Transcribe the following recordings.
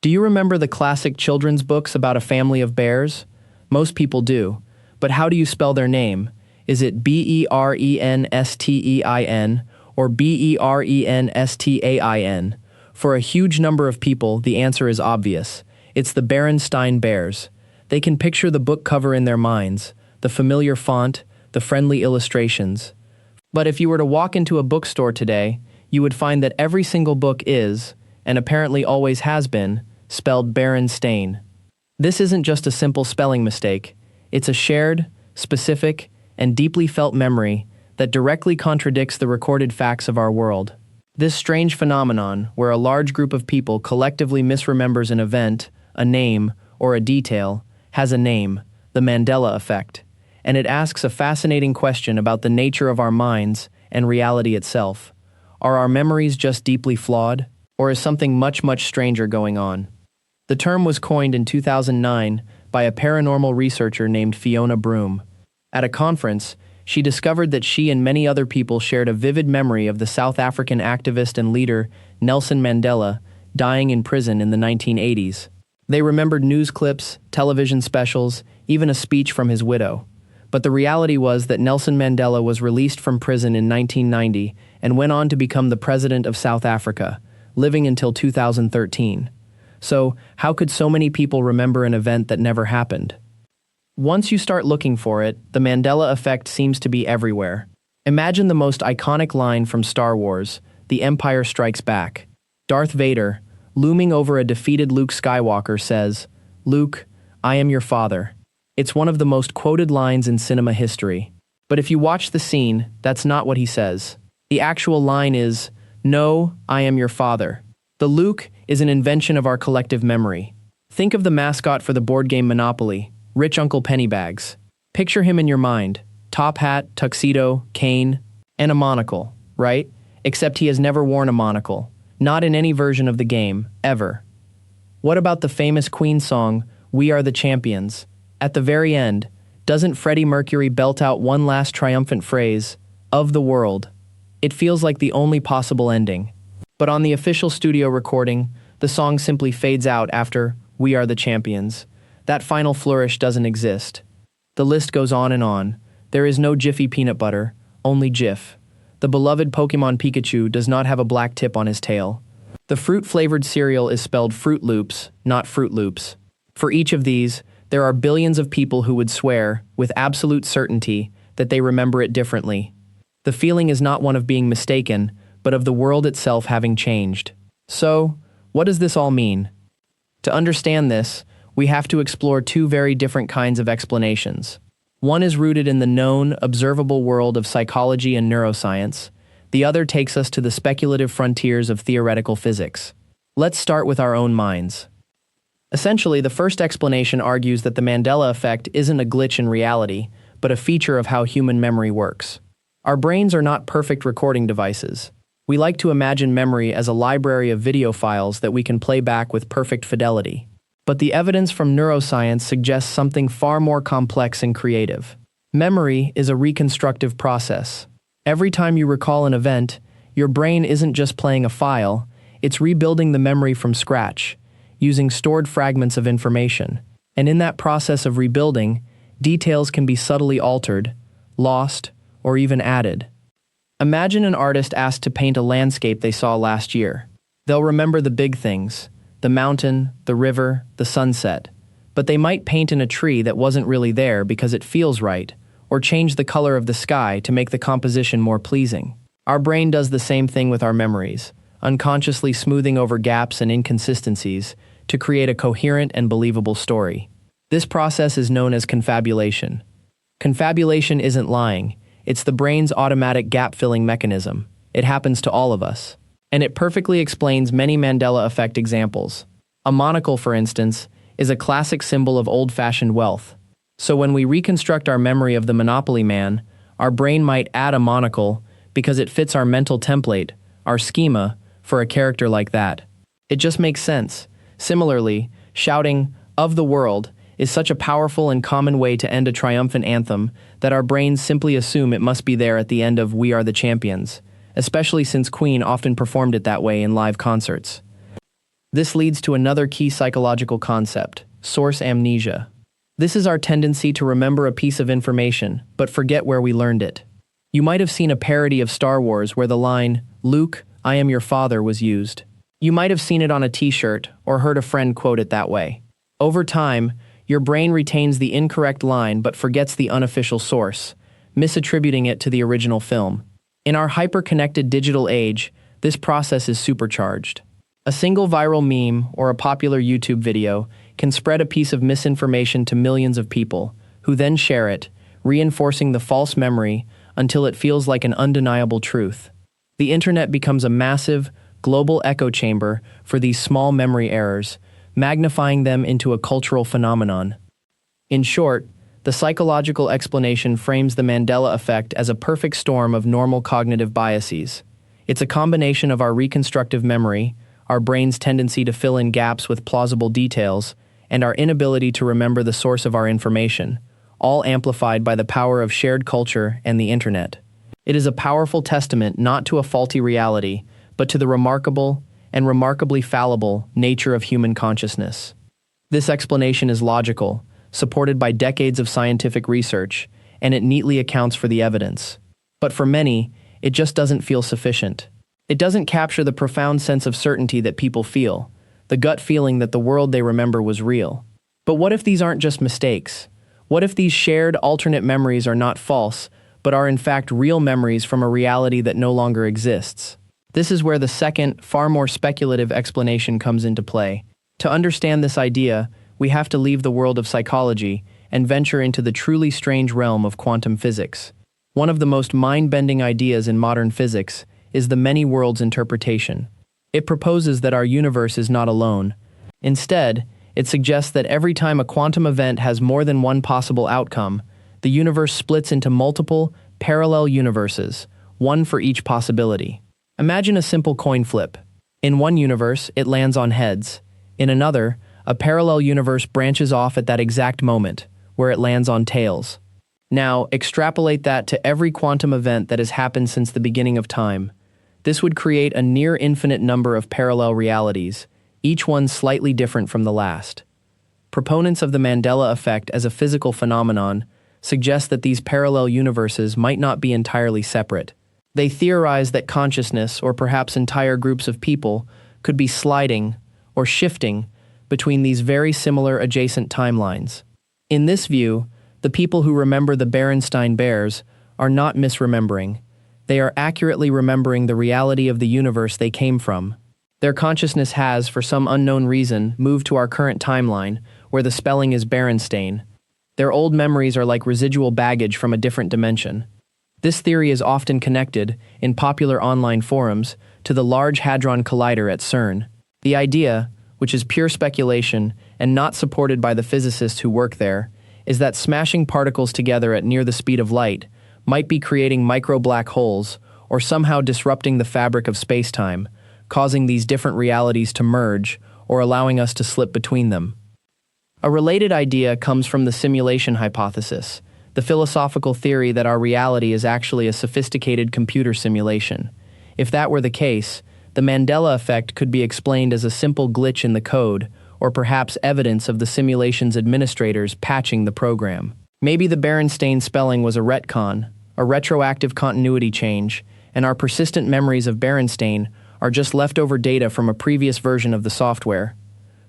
Do you remember the classic children's books about a family of bears? Most people do. But how do you spell their name? Is it Berenstein or Berenstain? For a huge number of people, the answer is obvious. It's the Berenstain bears. They can picture the book cover in their minds, the familiar font, the friendly illustrations. But if you were to walk into a bookstore today, you would find that every single book is, and apparently always has been, spelled Berenstain. This isn't just a simple spelling mistake. It's a shared, specific, and deeply felt memory that directly contradicts the recorded facts of our world. This strange phenomenon, where a large group of people collectively misremembers an event, a name, or a detail, has a name, the Mandela Effect, and it asks a fascinating question about the nature of our minds and reality itself. Are our memories just deeply flawed, or is something much, much stranger going on? The term was coined in 2009 by a paranormal researcher named Fiona Broom. At a conference, she discovered that she and many other people shared a vivid memory of the South African activist and leader Nelson Mandela dying in prison in the 1980s. They remembered news clips, television specials, even a speech from his widow. But the reality was that Nelson Mandela was released from prison in 1990 and went on to become the president of South Africa, living until 2013. So, how could so many people remember an event that never happened? Once you start looking for it, the Mandela Effect seems to be everywhere. Imagine the most iconic line from Star Wars, The Empire Strikes Back. Darth Vader, looming over a defeated Luke Skywalker, says, "Luke, I am your father." It's one of the most quoted lines in cinema history. But if you watch the scene, that's not what he says. The actual line is, "No, I am your father." The Luke is an invention of our collective memory. Think of the mascot for the board game Monopoly, Rich Uncle Pennybags. Picture him in your mind. Top hat, tuxedo, cane, and a monocle, right? Except he has never worn a monocle. Not in any version of the game, ever. What about the famous Queen song, "We Are the Champions"? At the very end, doesn't Freddie Mercury belt out one last triumphant phrase, "of the world"? It feels like the only possible ending. But on the official studio recording, the song simply fades out after "We Are the Champions." That final flourish doesn't exist. The list goes on and on. There is no Jiffy peanut butter, only Jif. The beloved Pokemon Pikachu does not have a black tip on his tail. The fruit-flavored cereal is spelled Fruit Loops, not Fruit Loops. For each of these, there are billions of people who would swear, with absolute certainty, that they remember it differently. The feeling is not one of being mistaken, but of the world itself having changed. So, what does this all mean? To understand this, we have to explore two very different kinds of explanations. One is rooted in the known, observable world of psychology and neuroscience. The other takes us to the speculative frontiers of theoretical physics. Let's start with our own minds. Essentially, the first explanation argues that the Mandela Effect isn't a glitch in reality, but a feature of how human memory works. Our brains are not perfect recording devices. We like to imagine memory as a library of video files that we can play back with perfect fidelity. But the evidence from neuroscience suggests something far more complex and creative. Memory is a reconstructive process. Every time you recall an event, your brain isn't just playing a file, it's rebuilding the memory from scratch, using stored fragments of information. And in that process of rebuilding, details can be subtly altered, lost, or even added. Imagine an artist asked to paint a landscape they saw last year. They'll remember the big things, the mountain, the river, the sunset, but they might paint in a tree that wasn't really there because it feels right, or change the color of the sky to make the composition more pleasing. Our brain does the same thing with our memories, unconsciously smoothing over gaps and inconsistencies to create a coherent and believable story. This process is known as confabulation. Confabulation isn't lying, it's the brain's automatic gap-filling mechanism. It happens to all of us. And it perfectly explains many Mandela Effect examples. A monocle, for instance, is a classic symbol of old-fashioned wealth. So when we reconstruct our memory of the Monopoly Man, our brain might add a monocle because it fits our mental template, our schema, for a character like that. It just makes sense. Similarly, shouting, "of the world," is such a powerful and common way to end a triumphant anthem that our brains simply assume it must be there at the end of "We Are the Champions," especially since Queen often performed it that way in live concerts. This leads to another key psychological concept, source amnesia. This is our tendency to remember a piece of information, but forget where we learned it. You might have seen a parody of Star Wars where the line, "Luke, I am your father," was used. You might have seen it on a t-shirt or heard a friend quote it that way. Over time, your brain retains the incorrect line but forgets the unofficial source, misattributing it to the original film. In our hyper-connected digital age, this process is supercharged. A single viral meme or a popular YouTube video can spread a piece of misinformation to millions of people, who then share it, reinforcing the false memory until it feels like an undeniable truth. The internet becomes a massive, global echo chamber for these small memory errors, magnifying them into a cultural phenomenon. In short, the psychological explanation frames the Mandela Effect as a perfect storm of normal cognitive biases. It's a combination of our reconstructive memory, our brain's tendency to fill in gaps with plausible details, and our inability to remember the source of our information, all amplified by the power of shared culture and the internet. It is a powerful testament not to a faulty reality, but to the remarkable and remarkably fallible nature of human consciousness. This explanation is logical, supported by decades of scientific research, and it neatly accounts for the evidence. But for many, it just doesn't feel sufficient. It doesn't capture the profound sense of certainty that people feel, the gut feeling that the world they remember was real. But what if these aren't just mistakes? What if these shared alternate memories are not false, but are in fact real memories from a reality that no longer exists? This is where the second, far more speculative explanation comes into play. To understand this idea, we have to leave the world of psychology and venture into the truly strange realm of quantum physics. One of the most mind-bending ideas in modern physics is the many worlds interpretation. It proposes that our universe is not alone. Instead, it suggests that every time a quantum event has more than one possible outcome, the universe splits into multiple, parallel universes, one for each possibility. Imagine a simple coin flip. In one universe, it lands on heads. In another, a parallel universe branches off at that exact moment, where it lands on tails. Now, extrapolate that to every quantum event that has happened since the beginning of time. This would create a near infinite number of parallel realities, each one slightly different from the last. Proponents of the Mandela Effect as a physical phenomenon suggest that these parallel universes might not be entirely separate. They theorize that consciousness, or perhaps entire groups of people, could be sliding or shifting between these very similar adjacent timelines. In this view, the people who remember the Berenstain bears are not misremembering. They are accurately remembering the reality of the universe they came from. Their consciousness has, for some unknown reason, moved to our current timeline, where the spelling is Berenstain. Their old memories are like residual baggage from a different dimension. This theory is often connected, in popular online forums, to the Large Hadron Collider at CERN. The idea, which is pure speculation and not supported by the physicists who work there, is that smashing particles together at near the speed of light might be creating micro-black holes or somehow disrupting the fabric of space-time, causing these different realities to merge or allowing us to slip between them. A related idea comes from the simulation hypothesis, the philosophical theory that our reality is actually a sophisticated computer simulation. If that were the case, the Mandela Effect could be explained as a simple glitch in the code, or perhaps evidence of the simulation's administrators patching the program. Maybe the Berenstain spelling was a retcon, a retroactive continuity change, and our persistent memories of Berenstain are just leftover data from a previous version of the software.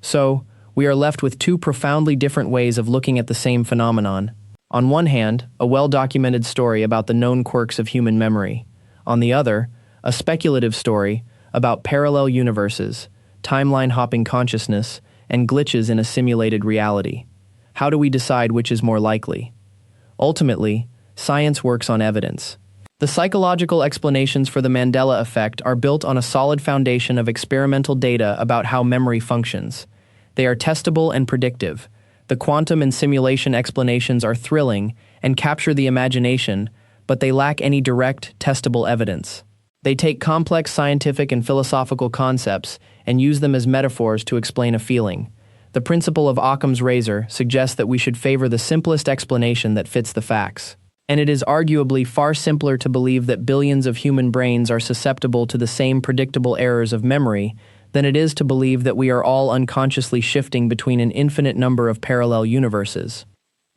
So, we are left with two profoundly different ways of looking at the same phenomenon. On one hand, a well-documented story about the known quirks of human memory. On the other, a speculative story about parallel universes, timeline-hopping consciousness, and glitches in a simulated reality. How do we decide which is more likely? Ultimately, science works on evidence. The psychological explanations for the Mandela Effect are built on a solid foundation of experimental data about how memory functions. They are testable and predictive. The quantum and simulation explanations are thrilling and capture the imagination, but they lack any direct, testable evidence. They take complex scientific and philosophical concepts and use them as metaphors to explain a feeling. The principle of Occam's razor suggests that we should favor the simplest explanation that fits the facts. And it is arguably far simpler to believe that billions of human brains are susceptible to the same predictable errors of memory than it is to believe that we are all unconsciously shifting between an infinite number of parallel universes.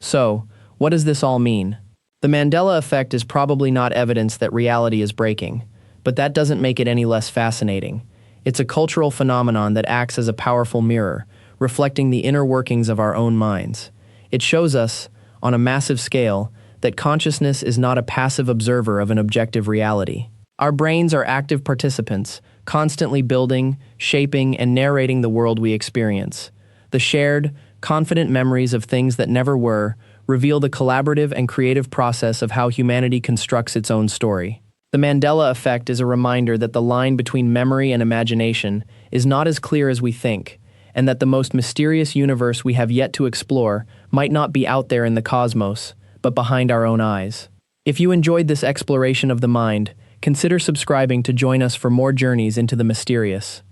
So, what does this all mean? The Mandela Effect is probably not evidence that reality is breaking, but that doesn't make it any less fascinating. It's a cultural phenomenon that acts as a powerful mirror, reflecting the inner workings of our own minds. It shows us, on a massive scale, that consciousness is not a passive observer of an objective reality. Our brains are active participants, constantly building, shaping, and narrating the world we experience. The shared, confident memories of things that never were reveal the collaborative and creative process of how humanity constructs its own story. The Mandela Effect is a reminder that the line between memory and imagination is not as clear as we think, and that the most mysterious universe we have yet to explore might not be out there in the cosmos, but behind our own eyes. If you enjoyed this exploration of the mind, consider subscribing to join us for more journeys into the mysterious.